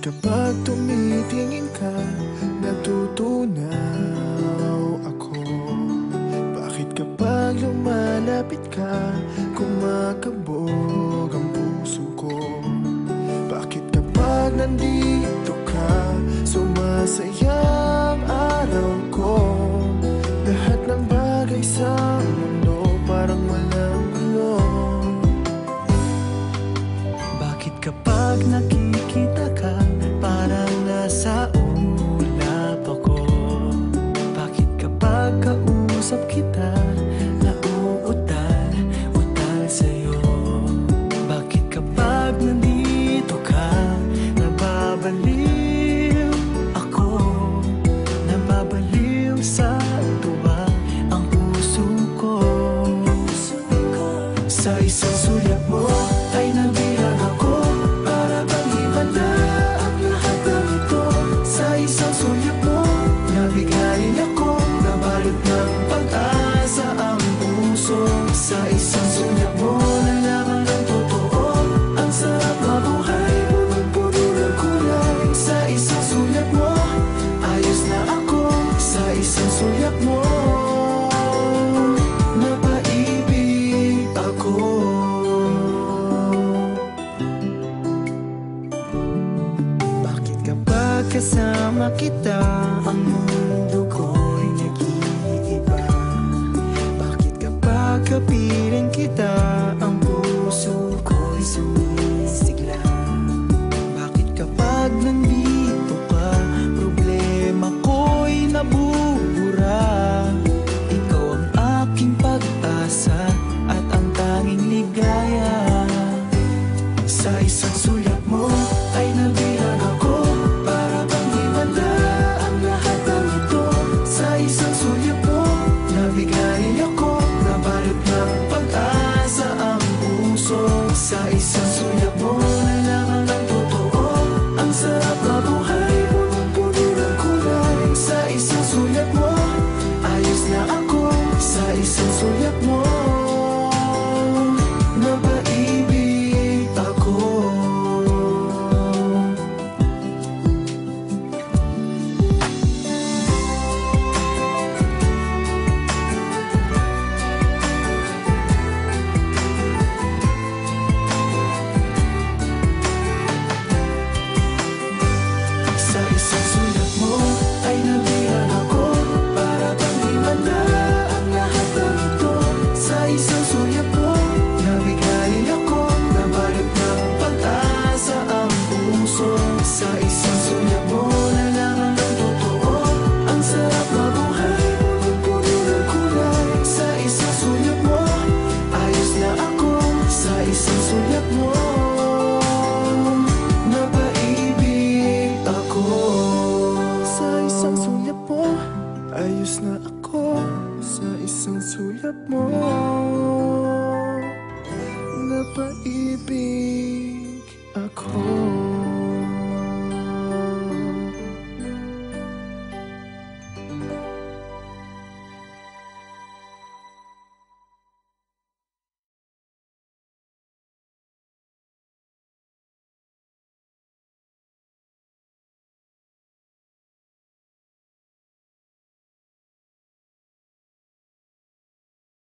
kapag tumitingin ka, natutunaw ako? Bakit kapag lumalapit ka, kumakabog ang puso ko? Bakit kapag nandito ka, sumasaya ang araw ko? Lahat ng bagay sa mundo parang walang gulo. Bakit kapag nakikita ka, parang nasa ulap ako? Bakit kapag kausap kita, nauutal sa'yo? Bakit kapag nandito ka, nababaliw ako? Nababaliw sa tuwa ang puso ko. Sa isang sulyap mo ay nabilang ako, para bang himala ang lahat ng ito. Sa isang sulyap mo, nabigayin ako, nabalot ng pag-asa ang puso. Sa isang sulyap mo, nalaman ng totoo, ang sarap mabuhay, punong-puno ng kulay. Sa isang sulyap mo, ayos na ako. Sa isang sulyap mo, napaibig ako. Bakit kapag kasama kita, ang mundo ko'y nag-iiba? Bakit kapag kapiling kita, ang puso ko'y sumisigla? Bakit kapag nandito ka, problema ko'y nabubura? Ikaw ang aking pag-asa at ang tanging ligaya. Sa isang sulyap mo ay nabilang ako, para bang himala ang lahat ng ito. Sa isang sulyap mo, nabigayin ako, nabalot ng pag-asa ang puso. Sa isang sulyap mo, nalaman ng totoo, ang sarap mabuhay, punong-puno ng kulay. Sa isang sulyap mo, ayos na ako. Sa isang sulyap mo, napaibig ako. Sa isang sulyap mo ay nabilang ako, para bang himala ang lahat ng ito. Sa isang sulyap mo, nabigayin ako, nabalot ng pag-asa ang puso. Sa isang